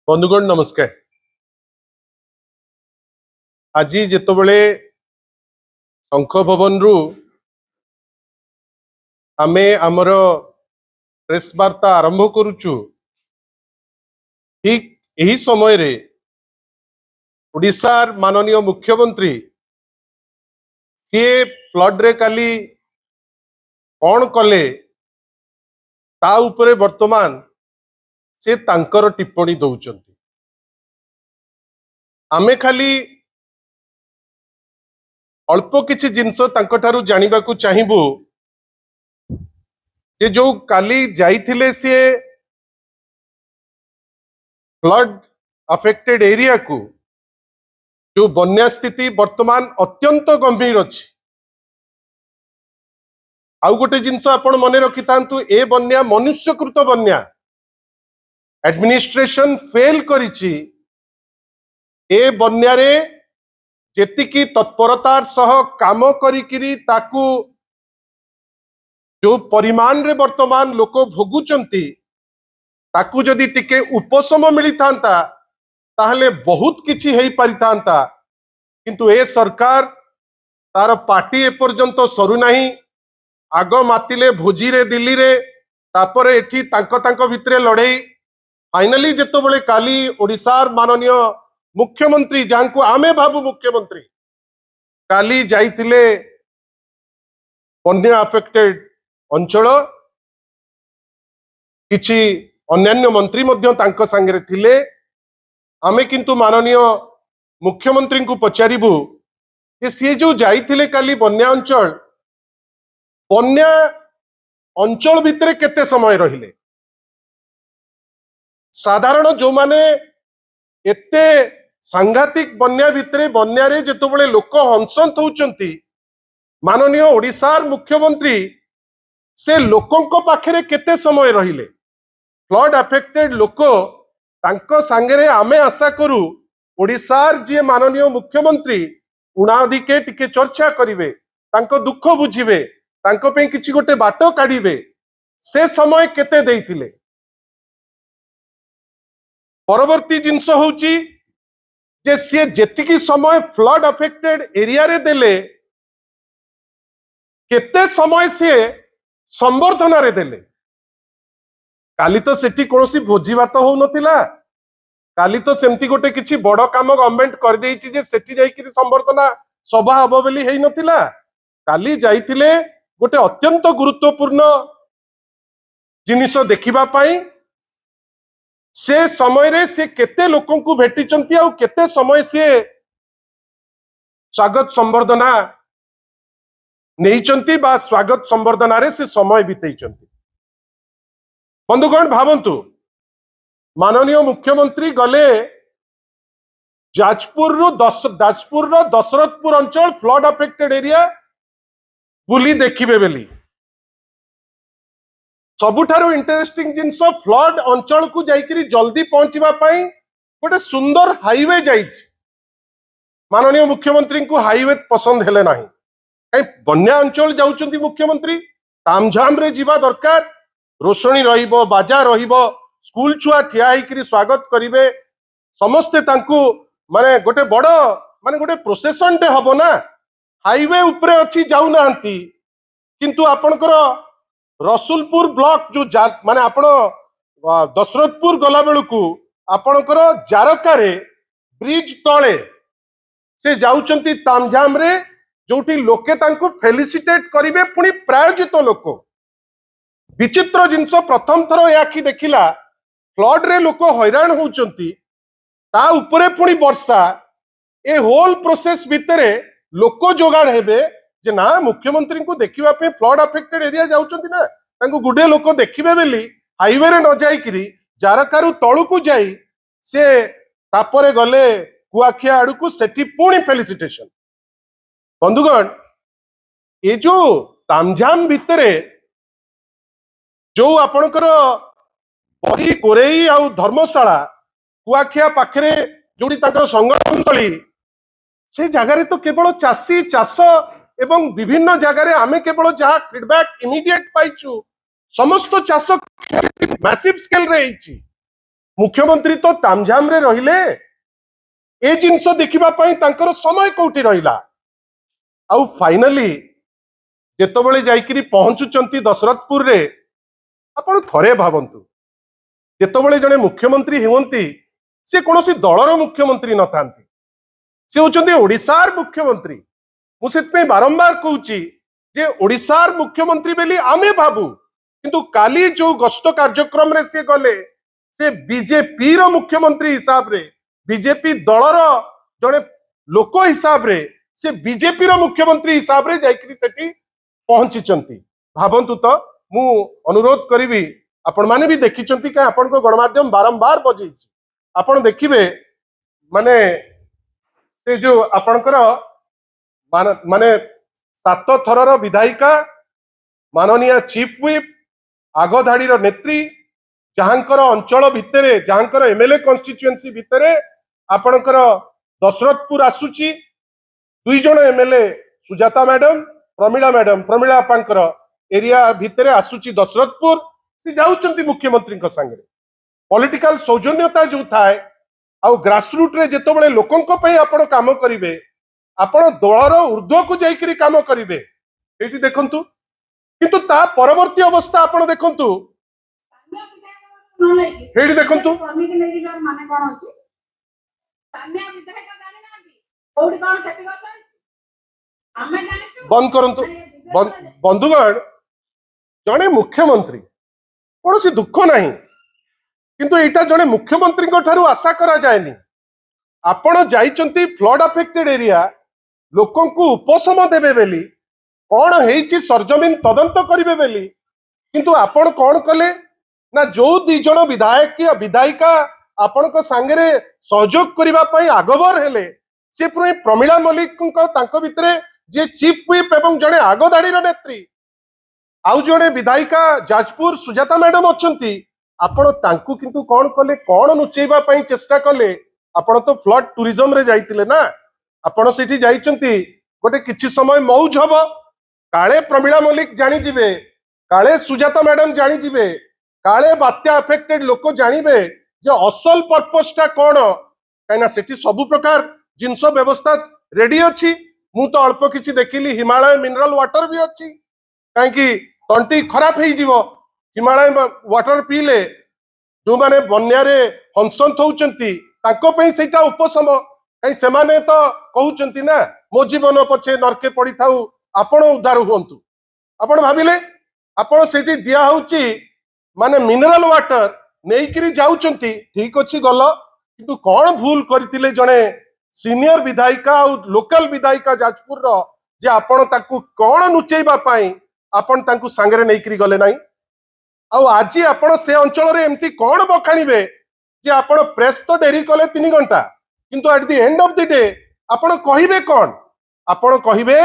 बंधुगण नमस्कार। आज जितेबले शंख भवन रु आमे आमर प्रेस वार्ता आरंभ करुचु, ठीक यही समय रे ओडिशार माननीय मुख्यमंत्री सी फ्लड रे काली कौन कले ता उपरे वर्तमान से तांकर टिप्पणी दौचंती। आमे खाली अल्प किछि जिनस तांकठारु जानिबाकु चाहिबु जे जो काली जाइथिले से फ्लड अफेक्टेड एरिया को जो बन्या स्थिति वर्तमान अत्यंत गंभीर अछि। आउ गोटे जिनस आपण मने रखि तांतु ए बन्या मनुष्यकृत बन्या एडमिनिस्ट्रेशन फेल करिछि। ए बन्या रे जेतिकी तत्परतार सह काम करिकिरी ताकू जो परिमाण रे वर्तमान लोक भोगुचंती ताकू जदि टिके उपशम मिली थांता ताहले बहुत किछि हेई पारि थांता, किंतु ए सरकार तार पार्टी ए पर्यंत सरू नाही। आग मातिले भोजी रे दिल्ली रे तापरे एठी तांको भितरे लड़ाई फाइनली जेतबेले काली ओडिशार माननीय मुख्यमंत्री जांको आमे भाबु मुख्यमंत्री काली जाइतिले बन्या अफेक्टेड अंचल किछि अन्यान्य मंत्री मध्य तांको संगे थिले। आमे किंतु माननीय मुख्यमंत्री को पचारिबु जे सी जो जाइतिले काली बन्या अंचल भितरे केते समय रहिले। साधारण जो माने एते सांघातिक बन्या भितरे बन्या रे जेतबेले लोक हंसंत होउचंती माननीय ओडिशार मुख्यमंत्री से लोकंको पाखरे केते समय रहिले। फ्लड अफेक्टेड लोक तांको सांगरे आमे आशा करू ओडिशार जे माननीय मुख्यमंत्री उणाधिके टिके चर्चा करिवे, तांको दुख बुझिवे, तांको पे किछि गोटे बाटो काढिवे। से समय केते देइथिले। परवर्ती जिंस होउची जे से जेतिकी समय फ्लड अफेक्टेड एरिया रे देले केते समय से संवर्धना रे देले। काली तो सेठी कोनोसी भोजी भात हो नथिला, काली तो सेमती गोटे किछि बड़ काम गवर्नमेंट कर देइछि जे सेठी जाई कि संवर्धना सभा हबो बेली हेई नथिला। काली जाइथिले गोटे अत्यंत गुरुत्वपूर्ण जिनिस देखिबा पाई। से समय रे से केते लोकन को भेटिचंती आ केते समय से स्वागत संवर्धना नेइचंती बा स्वागत संवर्धना रे से समय बितेइचंती। बंधुगण भावंतु माननीय मुख्यमंत्री गले जाजपुर रो दशरथपुर अंचल फ्लड अफेक्टेड एरिया बुली देखिबे बेली। सबुठारो इंटरेस्टिंग जिनस फ्लड अंचल को जाइकरी जल्दी पहुंचीबा पाई गोटे सुंदर हाईवे जाइछि। माननीय मुख्यमंत्री को हाईवे पसंद हेले नाही। कहीं बन्या अंचल जाउचंती मुख्यमंत्री तामझाम रे जीवा दरकार। रोशनी रहिबो, बाजा रहिबो, स्कूल छुआ ठिया हेकरी स्वागत करिवे समस्ते तांकू माने गोटे बड़ माने गोटे प्रोसेसन टे हबो ना। हाईवे उपरे अछि जाउ नांती, किंतु आपनकर रसुलपुर ब्लॉक जो माने आपण दशरथपुर गला बेलू आपणकर जारकारे ब्रिज तले से जाउचंती तामझाम रे जोटी लोके तांको फेलिसिटेट करिवे पुनी प्रायोजित लोक। विचित्र जिंस प्रथम थरो याखी देखिला फ्लड रे लोक हैरान होउचंती ता उपरे पुनी वर्षा ए होल प्रोसेस भितरे लोक जोगाड़ हेबे जे ना मुख्यमंत्री को देखिबा पे फ्लड अफेक्टेड एरिया जाउचंती ना तांको गुडे लोक देखिबे बेली हाईवे रे न जाइकरी जारकारु तळु को जाई से तापरे गले कुआखिया आडू को सेठी पुणी फेलिसिटेशन। बंधुगण ये जो तामझाम भितरे जो आपणकर बरी कोरेई आ धर्मशाला कुआखिया पाखरे जोड़ी तांकर संगठन स्थली से जगार तो केवल चाषी चाष एवं विभिन्न जगार आमे केवल जहाँ फीडबैक इमिडिएट पाइचु समस्त चाष मैसिव स्केल रे होइछि। मुख्यमंत्री तो तामझाम रे रहिले ए जिनस देखिबा पई तांकर समय कोठी रहिला आउ फाइनली जेतबेले जाइकिरी पहुंचुचंती दशरथपुर रे आपण थरे भावंतु जेतबेले जने मुख्यमंत्री हुवंती से कोनोसी दलर मुख्यमंत्री न थांती से होचंती ओडिसार मुख्यमंत्री मु सेतपे बारंबार कहूची जे ओडिसार मुख्यमंत्री बेली आमे भाबू किंतु काली जो गस्त कार्यक्रम रे से गले से बीजेपी रो मुख्यमंत्री हिसाब रे बीजेपी दलर जने लोक हिसाब रे से बीजेपी रो मुख्यमंत्री हिसाब रे जाइकरी सेठी पहुंचीचंती भाबंतु तो मु अनुरोध करिवि आपण माने भी देखिचंती का आपण को गणमाध्यम बारंबार बजेइछि आपण देखिबे माने से जो आपणकर माने 7 थरर विधायिका माननीय चीफ व्हिप आगधाड़ी नेत्री जहांकर अंचल भितरे जहांकर एमएलए कन्स्टिट्युएंसी भितरे आपणकर दशरथपुर आसुची 2 जण एमएलए सुजाता मैडम प्रमिला अपांकर एरिया भितरे आसुची दशरथपुर से जाउचंती मुख्यमंत्री का संगे पॉलिटिकल सौजन्यता जो थाए आउ ग्रासरूट रे जेतबेले लोकंक पई आपण काम करिवे आपण दलर ऊर्ध्व को जाइकरी काम करिवे एठी देखंतु किंतु ता परवर्ती अवस्था आपण देखंतु एठी देखंतु माने कोन अछि स्थानीय विधायक जानि नांती कोडी कोन खेती करछ आमे जानिचु बंद करंतु बंधुगण जने मुख्यमंत्री कोनोसी दुख नाही किंतु एटा जने मुख्यमंत्री को ठारू आशा करा जायनी आपण जाइचंती फ्लड अफेक्टेड एरिया लोकों को उपशम देबे बेली कौन हेइची सरजमीन तदंत करिवे बेली किंतु आपण कौन कले ना जो 2 जण विधायक या विधायिका आपण को सांगरे सहयोग करिवा पई आगबर हेले से पुरे प्रमिला मलिक को तांको भितरे जे चीफ व्हिप एवं जणे आगदाड़ी नेत्री आउ जणे विधायिका जाजपुर सुजाता मैडम अछंती आपण तांकु किंतु कौन कले कौन नुचेबा पई चेष्टा कले आपण तो फ्लड टूरिज्म रे जाइतिले ना आपण सेठी जाइचंती गोटे किछि समय मौज हबो काले प्रमिला मलिक जानी जिवे काले सुजाता मैडम जानी जिवे काले बात्या अफेक्टेड लोक जानिबे जे असल पर्पस टा कोन काइना सेठी सब प्रकार जिंस व्यवस्था रेडी अछि मु तो अल्प किछि देखिली हिमालय मिनरल वाटर भी अछि काहे कि तंटी खराब हेइ जीवो हिमालय वाटर पीले जो माने बन्या रे हंसंत होउचंती ताको पई सेटा उपशम कहीं सेमाने तो कहउचंती ना मो जीवन पछे नरके पड़ी थाउ आपण उद्धार हुंतु आपण भाबिले आपण सेठी दिया होउची माने मिनरल वाटर नेइकिरी जाउचंती ठीक अछि गल किंतु कोन भूल करतिले जणे सीनियर विधायिका और लोकल विधायिका जाजपुर रो जे आपण ताकू कोन नुचेबा पई आपण ताकू सांगरे नेइकिरी गले नाही आउ आज आपण से अंचल रे एमती कोन बखाणीबे जे आपण प्रेस तो डेरी कले 3 घंटा किंतु at the end of the day आपण कहिबे कोन आपण कहिबे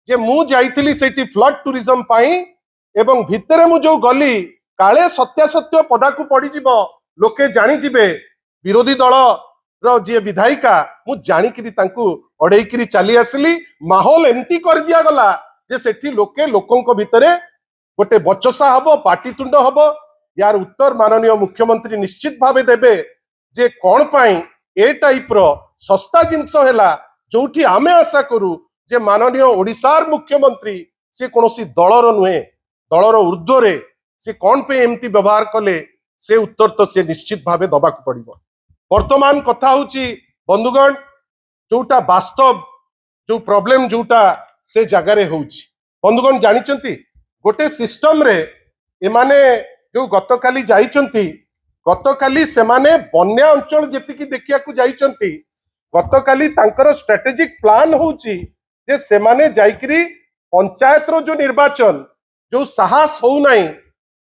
जे मु जाइतिली सेठी फ्लड टूरिज्म पाई एवं भितरे मु जो गली काले सत्यासत्य पदा को पड़ी जिवो लोके जानी जिवे विरोधी दल रो जे विधायिका मु जानी किरी तांकू अड़ेई किरी चली आसली माहौल एमती कर दिया गला जे सेठी लोके लोकंक भितरे गोटे बचसा हबो पाटीतुंड हबो यार उत्तर माननीय मुख्यमंत्री निश्चित भावे देबे जे कोन पाई ए टाइप रो सस्ता जिंस हैला जोठी आमे आशा करू जे माननीय ओडिसार मुख्यमंत्री से कोनोसी दलर नुहे दलर ऊर्ध्व रे से कोन पे एमती व्यवहार कले से उत्तर तो से निश्चित भावे दबा को पड़िबो वर्तमान कथा होची बंधुगण जोटा वास्तव जो प्रॉब्लम जोटा से जगह रे होची बंधुगण जानिचंती गोटे सिस्टम रे एमाने जो गतकाली जाइचंती गतकाली सेमाने बन्या अंचल जेतिकी देखिया को जाइचंती गतकाली तांकर स्ट्रेटेजिक प्लान होची जे सेमाने जाइकरी पंचायत रो जो निर्वाचन जो साहस हो नाही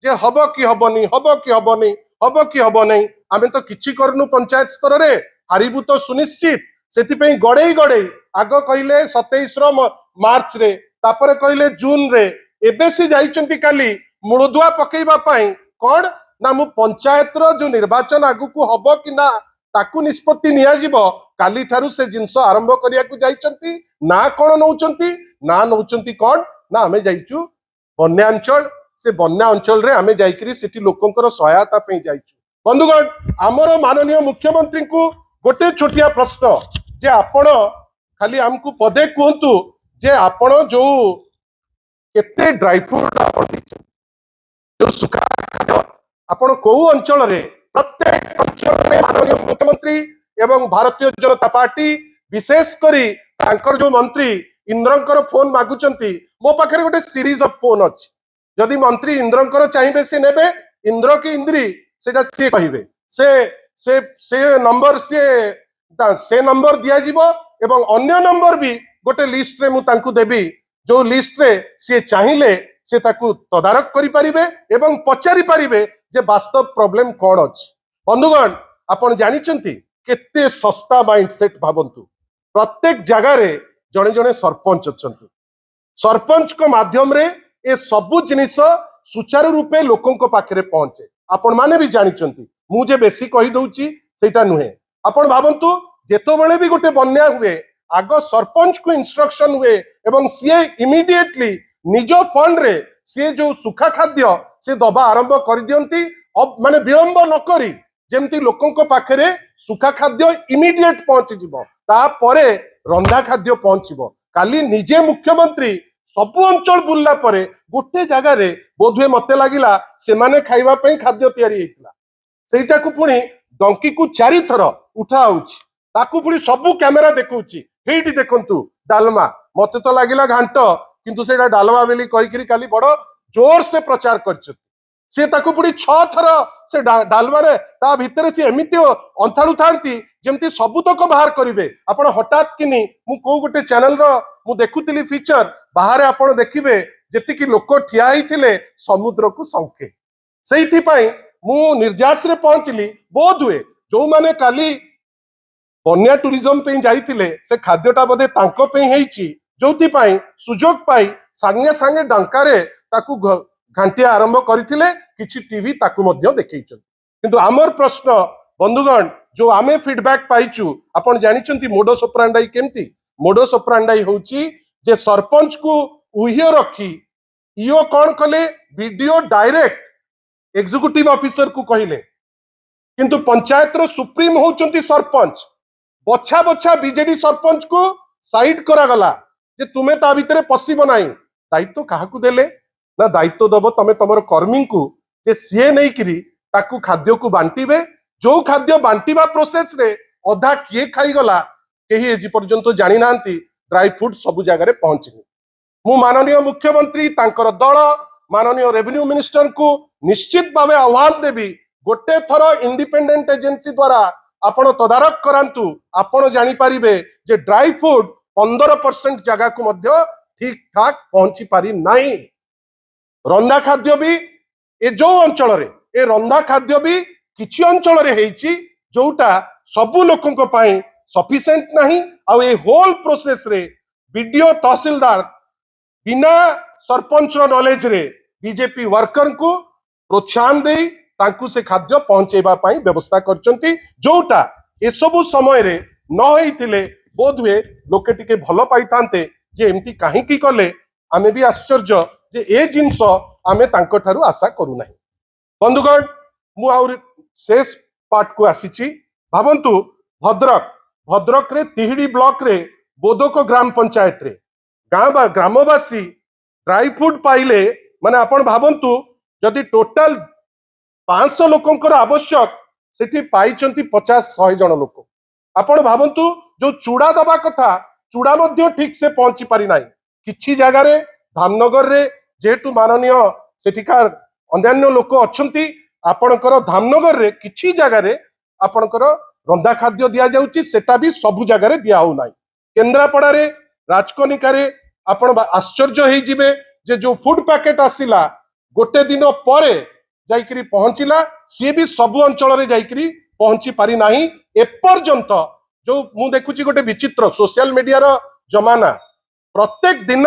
जे हबो कि हबनी हबो कि हबनी हबो कि हबनी आमे तो किछि करनु पंचायत स्तर रे हारिबु तो सुनिश्चित सेति पई गड़े आग कहिले 27 रो मार्च रे तापरे कहिले जून रे एबे से जाइचंती काली मुळदुआ पकेइबा पई कोन ना मु पंचायत रो जो निर्वाचन आगु को हबो कि ना ताकू निष्पत्ति निया जिवो काली ठारू से जिंस आरंभ करिया को जाइचंती ना कोन नउचंती ना नउचंती कोन ना आमे जाइचु बन्या अंचल से बन्या अंचल रे आमे जाइकरी सेठी लोकंकर सहायता पई जाइचु बंधुगण आमर माननीय मुख्यमंत्री को गोटे छोटिया प्रश्न जे आपण खाली आमको पदे कहतु जे आपण जो केते ड्राई फ्रूट आपण देछन, जो सुखा खाद्य आपण को अंचल रे प्रत्येक अंचल में माननीय मुख्यमंत्री एवं भारतीय जनता पार्टी विशेष करी तांकर जो मंत्री इंद्रंकर फोन मागुचंती मो पाखरे गोटे सीरीज ऑफ फोन अछि जदि मंत्री इंद्रंकर चाहिए से नेबे इंद्र की इंद्री सेटा से कहिबे से नंबर से नंबर दिया जिवो एवं अन्य नंबर भी गोटे लिस्ट रे मु तांकु देबी जो लिस्ट रे से चाहिए से ताकु तदारक करि परिबे एवं पचारि परिबे जे वास्तव प्रॉब्लम कोन अछि। बंधुगण आपण जानिचंती केते सस्ता माइंडसेट भाबंतु प्रत्येक जगह रे जणे जणे सरपंच अछंती सरपंच को माध्यम रे ए सबु जिनिस सुचारू रूपे लोकों को पाखरे पहुंचे आपण माने भी जानिचंती मु जे बेसी कहि दउची सेटा नुहे आपण भाबंतु जेतोबेले भी गोटे बन्या हुए आग सरपंच को इंस्ट्रक्शन हुए एवं सीए इमीडिएटली निज फंड रे से जो सुखा खाद्य से दबा आरंभ कर दियंती अब माने विलंब न करी जेमती लोकों को पाखरे सुखा खाद्य इमीडिएट पहुंची जिवो तापरे रंधा खाद्य पहुंचीबो काली निजे मुख्यमंत्री सबु अंचल बुल्ला परे गोटे जगह रे बोधुए मते लागिला से माने खाइबा पई खाद्य तयारी हेतिला सेटा को पुणी डंकी को 4 थर उठा आउची ताकू पुणी सबु कैमेरा देखौची हेटी देखंतु डालमा मते तो लागिला घांट किंतु सेटा डालमा बेली कहि करी काली बड़ जोर से प्रचार करछ से ताकू पुणी 6 थर से डालमा रे ता भितरे से एमिति अंथाळु थांती जेमती सबुतक बाहर करिवे आपण हठात किनी मु को गोटे चैनल रो मु देखुतिली फीचर बाहर आपण देखिबे जेतिकी लोक ठिया हिथिले समुद्र को संखे सेइथि पई मु निर्जास रे पहुंचली बोध हुए जो माने काली बन्या टूरिज्म पे जाइथिले से खाद्यटा बदे तांको पे हेइची जोथि पई सुजोग पाई संगे संगे डंकारे ताकू घंटिया आरंभ करथिले किछि टीवी ताकू मध्य देखैछन किंतु आमर प्रश्न बंधुगण जो आमे फीडबैक पाइचु आपण जानिचंती मोडस ऑपरेंडाई केमती मोडस ऑपरेंडाई होची जे सरपंच को उहियो रखी इयो कोन कले वीडियो डायरेक्ट एग्जीक्यूटिव ऑफिसर को कहिले किंतु पंचायत रो सुप्रीम होचंती सरपंच बछा बछा बीजेडी सरपंच को साइड करा गला जे तुमे ता भितरे पसिबो नाही दायित्व काहाकू देले ना दायित्व दबो तमे तमर कर्मी को जे सीए नै करी ताकू खाद्य को बांटीबे जो खाद्य बांटीबा प्रोसेस रे अधा किए खाई गला केही एजी पर्यंत जानि नांती ड्राई फ्रूट सब जगह रे पहुंचनी मु माननीय मुख्यमंत्री तांकर दल माननीय रेवेन्यू मिनिस्टर को निश्चित भावे आह्वान देवी गोटे थर इंडिपेंडेंट एजेंसी द्वारा आपण तदारक करांतु आपण जानि परिबे जे ड्राई फ्रूट 15% जगह को मध्य ठीक ठाक पहुंची पारी नाही रंधा खाद्य भी ए जो अंचल रे ए रंधा खाद्य भी किछि अंचल रे हेइची जोटा सबु लोकन को पाई सफिशिएंट नाही आ ए होल प्रोसेस रे वीडियो तहसीलदार बिना सरपंच रो नॉलेज रे बीजेपी वर्कर को प्रोत्साहन देई तांकु से खाद्य पहुंचेबा पाई व्यवस्था करचंती जोटा ए सबु समय रे न होइतिले बोधवे लोके टिके भलो पाइतांते जे एमती काहे की कले आमे भी आश्चर्य जे ए जिंस आमे तांको ठारू आशा करू नाही। बंधुगण मु आउर शेष पार्ट को आसीची भाबंतु भद्रक रे तिहिडी ब्लॉक रे बोदोको ग्राम पंचायत रे ग्रामवासी ड्राई फ्रूट पाइले माने आपण भाबंतु जदि टोटल 500 लोकंकर आवश्यक सेठी पाइचंती 50-100 जन लोक आपण भाबंतु जो चूड़ा दबा कथा चूड़ा मध्य ठीक से पहुंची पारि नाही किछि जगह रे धामनगर रे जेतु माननीय सेठिकार अन्यान्य लोक अछंती आपणकर धामनगर रे किछि जगह रे आपणकर रंधा खाद्य दिया जाउची सेटा भी सब जगह रे दिया हो नाही केंद्रापड़ा रे राजकनिका रे आपण आश्चर्य हे जिवे जे जो फूड पैकेट आसिला गोटे दिन परे जाइकरी पहुंचिला सी भी सब अंचल रे जाइकरी पहुंची पारि नाही एपर्यंत जो मु देखुची गोटे विचित्र सोशल मीडिया रो जमाना प्रत्येक दिन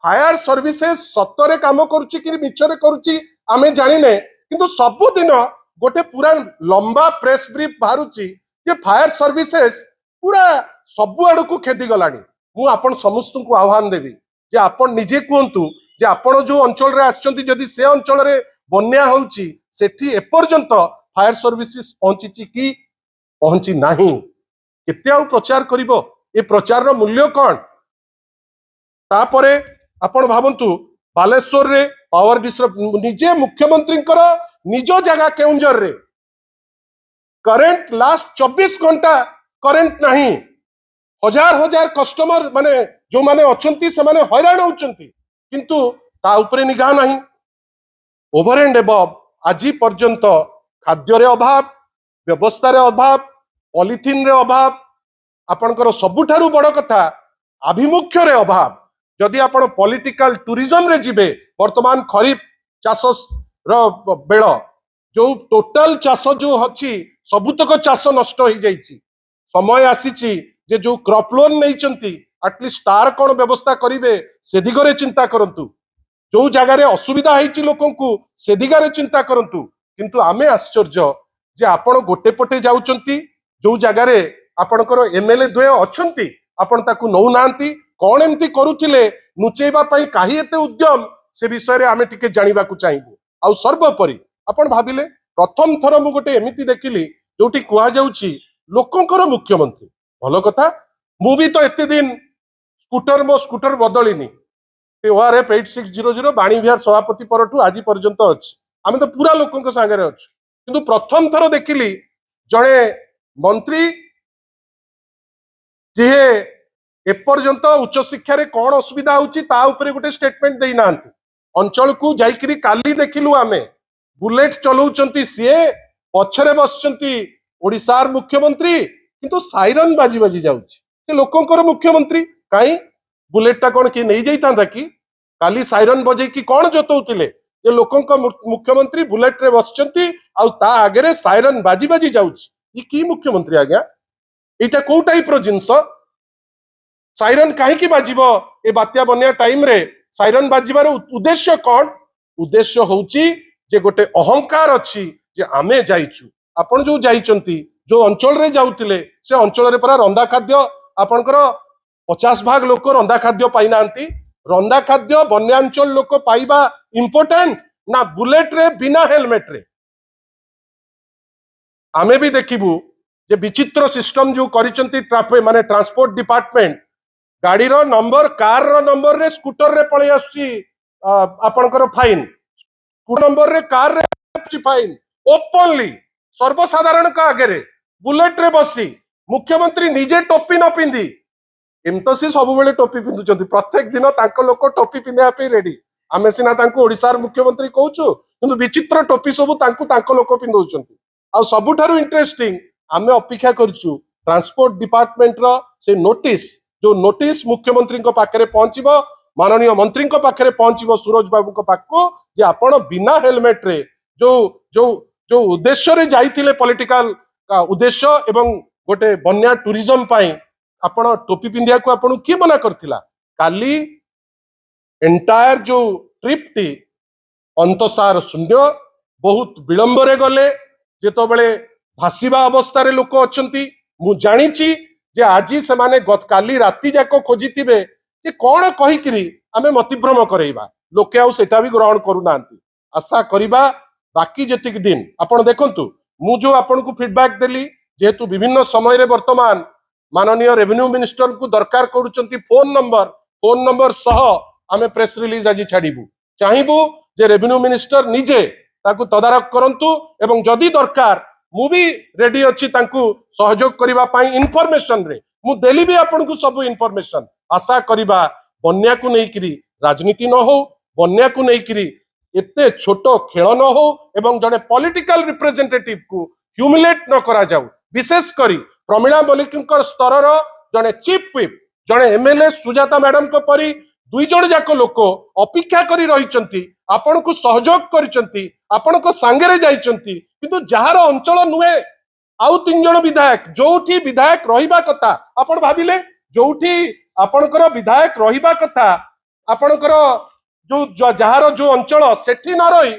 फायर सर्विसेस सतरे काम करुची कि मिछरे करुची आमे जानिने किंतु सब दिन गोटे पूरा लंबा प्रेस ब्रीफ बाहरुची जे फायर सर्विसेस पूरा सब आड़ को खेदी गलानी मु आपण समस्त को आह्वान देवी जे आपण निजे कहतु जे आपण जो अंचल रे आछंती जदि से अंचल रे बन्या होउची सेठी एपर्यंत फायर सर्विसेस पहुंची कि पहुंची नहीं केते आउ प्रचार करिवो ए प्रचार रो मूल्य कौन तापरे आपण भावंतु बालेश्वर रे पावर डिस्ट्रप निजे मुख्यमंत्री निज जगह केउंझर रे करेंट लास्ट 24 घंटा करेंट नहीं हजार हजार कस्टमर माने जो माने अछंती से माने हैरान होचंती किंतु ता उपरे निगाह नहीं ओवर एंड एबव आज पर्यंत खाद्य रे अभाव व्यवस्था रे अभाव पॉलिथिन रे अभाव आपनकर सबुठारु बड़ कथा आभिमुख्य रे अभाव जदि आपण पॉलिटिकल टूरिज्म रे जिबे वर्तमान खरीफ चाष रो बेळ जो टोटल चाष जो अछि सबुतक चाष नष्ट हो जाइछि समय आसीछि जे जो क्रॉप लोन नैचंती एटलिस्ट तार कोन व्यवस्था करिवे से दिगरे चिंता करंतु जो जगार असुविधा होती लोक से दिगार चिंता करूँ किंतु आमे आश्चर्य जे आपण गोटे पटे जाउचंती जो जगार आपणकर एमएलए द्वय अच्छी आपण ताकू नौ नांती कौन एमती करुथिले नुचेबा पई काहे एते उद्यम से विषय रे आमे टिके जानिबा को चाहिबू आ सर्वोपरि आपण भाबिले प्रथम थर मु गोटे एमिति देखिली जोटी कुआ जाउची लोकंकर मुख्यमंत्री भलो कथा मु भी तो एते दिन मो स्कूटर बदलिनी ORF 8600 बाणी विहार सभापति परठू आज पर्यंत अच्छी आम तो पूरा लोकों सागर अच्छु किंतु प्रथम थर देखिली जड़े मंत्री जी एपर्यंत उच्च शिक्षा रे कौन असुविधा होची ता उपरे गोटे स्टेटमेंट देई नांती अंचल को जाइकरी काली देखिलु आमे बुलेट चलाउचंती सीए पछरे बसचंती ओडिसार मुख्यमंत्री किंतु साइरन बाजी बाजी जाउची से लोकंकर मुख्यमंत्री काई बुलेटा कौन किए नहीं जाता कि काली साइरन बजे कि कौन जोतौतिले जे लोकंक मुख्यमंत्री बुलेट रे बसचंती आउ ता आगे साइरन बाजी बाजी जाउची ई की मुख्यमंत्री आज्ञा एटा को टाइप रो जिंस साइरन काहे की बाजिबो ए बात्या बन्या टाइम रे साइरन बाजिबार उद्देश्य कौन उद्देश्य होउची जे गोटे अहंकार अछि जे आमे जाइचु आपण जो जाइचंती जो अंचल रे जाउतिले से अंचल रे परा रंदा खाद्य आपनकर 50 भाग लोक रंदा खाद्य पाई नांती रंदा खाद्य बन्यांचल लोक पाइबा इंपोर्टेंट ना बुलेट रे बिना हेलमेट रे आमे भी देखिबू जे विचित्र सिस्टम जो करिसंती ट्रैफिक माने ट्रांसपोर्ट डिपार्टमेंट गाड़ी रो नंबर कार रो नंबर रे स्कूटर रे पळे आछि आपनकर फाइन नंबर रे कार रे आछि फाइन ओपनली सर्वसाधारण का आगे रे बुलेट रे बसी मुख्यमंत्री निजे टोपी न पिंदी एमतो सी सब बेले टोपी पिंदुचंती प्रत्येक दिन तांको लोक टोपी पिंदिया पे रेडी आमे सिना तांको ओडिसार मुख्यमंत्री कहूछु किंतु विचित्र टोपी सब तांको लोक पिंदुचंती आ सबुठारु इंटरेस्टिंग आमे अपेक्षा करछु ट्रांसपोर्ट डिपार्टमेंट रो से नोटिस जो नोटिस मुख्यमंत्री को पाखरे पहुंचीबो माननीय मंत्री को पाखरे पहुंचीबो सूरज बाबू को पाखको जे आपण बिना हेलमेट रे जो जो जो उद्देश्य रे जाइतिले पॉलिटिकल उद्देश्य एवं गोटे बन्या टूरिज्म पाई आपण टोपी पिंधिया को आपण की मना करथिला काली एंटायर जो ट्रिप टी अंतसार शून्य बहुत विलंब रे गले जेतो बेले भासीबा अवस्था रे लोक अछंती मु जानिची जे आजी से माने काली राति जाको खोजितिबे जे कोन कहिकरी आमे मतिभ्रम करैबा लोके आउ सेटा भी ग्रहण करू नांती आशा करिबा बाकी जतिक दिन आपण देखंतु मु जो आपण को फीडबैक देली जेतु विभिन्न समय रे वर्तमान माननीय रेवेन्यू मिनिस्टर को दरकार करूचंती फोन नंबर सह आमे प्रेस रिलीज आज छाड़िबू चाहिबू जे रेवेन्यू मिनिस्टर निजे ताकू तदारक करंतु एवं जदि दरकार मु भी रेडी अछि तांकू सहयोग करिबा पई इन्फॉर्मेशन रे मु देली भी आपन को सब इन्फॉर्मेशन आशा करिबा बन्या को नै करी राजनीति न हो बन्या को नै करी एते छोटो खेल न हो एवं जने पॉलिटिकल रिप्रेजेंटेटिव को ह्यूमिलेट न करा जाऊ विशेष करी प्रमिला मलिक स्तर जने चीफ व्हिप जने एमएलए सुजाता मैडम को परी दुई जण जाक लोक अपेक्षा करी रहिचंती आपण को सहयोग करिचंती आपण को सांगरे जाइचंती किंतु जहार अंचल नुहे आउ 3 जण विधायक जोठी विधायक रहिबा कथा आपण भाबिले जोठी आपणकर विधायक रहिबा कथा आपणकर जो जहार जो अंचल सेठी न रही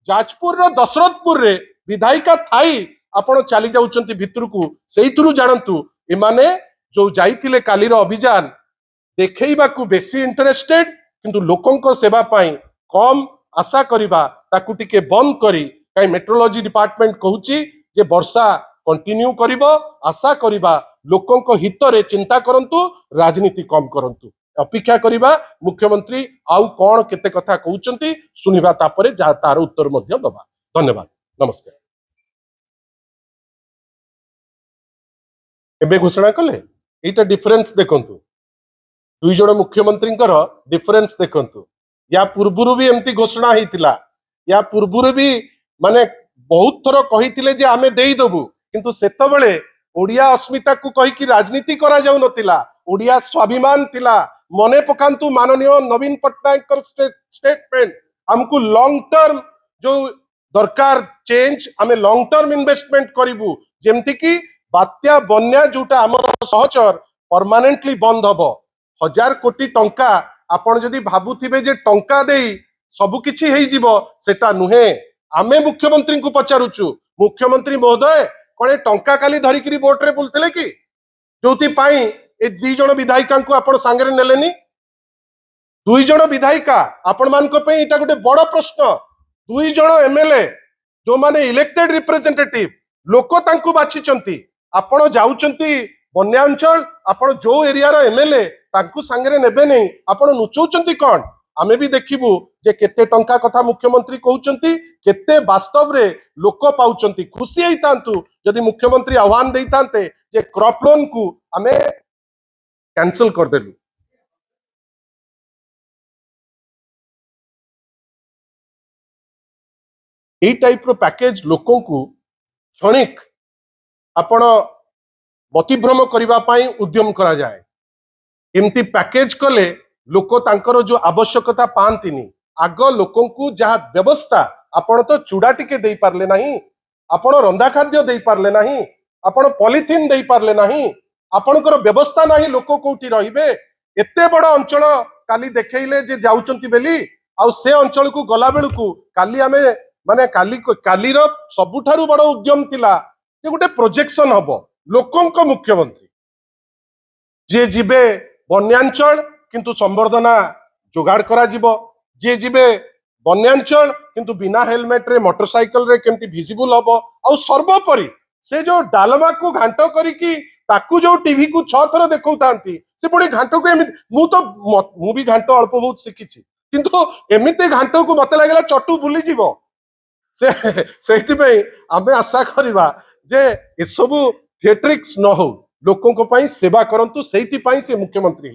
जाजपुर रो दशरथपुर रे विधायिका थाई आपण चली जाउचंती भितर को सेइथुरु जानंतु एमाने जो जाइतिले कालीर अभियान देखैबा को बेसी इंटरेस्टेड किंतु लोकंक सेवा पाई कम आशा करिबा ताकू टिके बंद करी कहीं मेट्रोलॉजी डिपार्टमेंट कहूची जे वर्षा कंटिन्यू करिवो आशा करिबा लोकंक हित रे चिंता करंतु राजनीति कम करंतु अपेक्षा करिबा मुख्यमंत्री आउ कोन केते कथा कहउचंती सुनिबा तापरे जा तार उत्तर मध्य दबा धन्यवाद नमस्कार एबे घोषणा कले एटा डिफरेंस देखंतु दुई जण मुख्यमंत्रींकर डिफरेंस देखंतु या पूर्वरु भी एमती घोषणा हेतिला या पूर्वरु भी माने बहुत थर कहिथिले जे आमे देई दबु किंतु सेतबेले ओडिया अस्मिता को कहि कि राजनीति करा जाउ नतिला ओडिया स्वाभिमान थिला मने पकांतु माननीय नवीन पटनायक स्टेटमेंट हमकु लॉन्ग टर्म जो दरकार चेंज आमे लॉन्ग टर्म इन्वेस्टमेंट करिवु जेमति कि बात्या बन्या जोटा हमर सहचर परमानेंटली बंद हबो 1000 कोटी टंका आपण जदि भाबुथिबे जे टंका देई सब किछि हेई जिवो सेटा नुहे आमे मुख्यमंत्री को पचारुचु मुख्यमंत्री महोदय कोने टंका काली धरिकरी बोट रे बुलथिले कि जोति पाई ए दुई जण विधायिका को आपण सांगरे नेलेनी दुई जण विधायिका आपण मान को पे एटा गोटे बड़ प्रश्न दुई जण एमएलए जो माने इलेक्टेड रिप्रेजेंटेटिव लोक तांकु बाछिचंती आपण जाउचंती बन्यांचल आपण जो एरिया रो एमएलए तांकु सांगरे नेबे नै आपण नुचौचंती कोन आमे भी देखिबु जे केते टंका कथा मुख्यमंत्री कहउचंती केते वास्तव रे लोक पाउचंती खुशी हेइतांतु जदि मुख्यमंत्री आह्वान देइतांते जे क्रॉप लोन को आमे कैंसिल कर देलु एई टाइप रो पैकेज लोकों को क्षणिक आपण मतिभ्रम करिबा पाई उद्यम करा जाए एमती पैकेज कले लोक तांकर जो आवश्यकता पांतिनी आग लोकों को जहा व्यवस्था आपण तो चूड़ा टिके देई पारले नाही आपण रंधा खाद्य देई पारले नाही आपण पॉलिथिन देई पारले नाही आपणकर व्यवस्था नाही लोक कोठी रहिबे एते बड़ अंचल काली देखैले जे जाउचंती बेली आ से अंचल को गला बेलू काली आमे माने काली रो सबुठारु बड़ उद्यम थिला जे गोटे प्रोजेक्शन हबो लोकंक मुख्यमंत्री जे जिबे बन्यांचल किंतु संवर्धना जोगाड़ करा जिवो जे जिबे बन्यांचल किंतु बिना हेलमेट रे मोटरसाइकिल रे केमती विजिबल हबो आ सर्वोपरि से जो डालमा को घांट करिकी ताकू जो टीवी को 6 थर देखौतांती से पुणी घांट को एमि मु भी घांट अल्प बहुत शिखिछि किंतु एमिते घांट को मते लागला चटू भूली जिवो से आमे आशा करिबा जे ए सब थिएट्रिक्स न हो लोकों को पाई सेवा करंतु सेति पाई से मुख्यमंत्री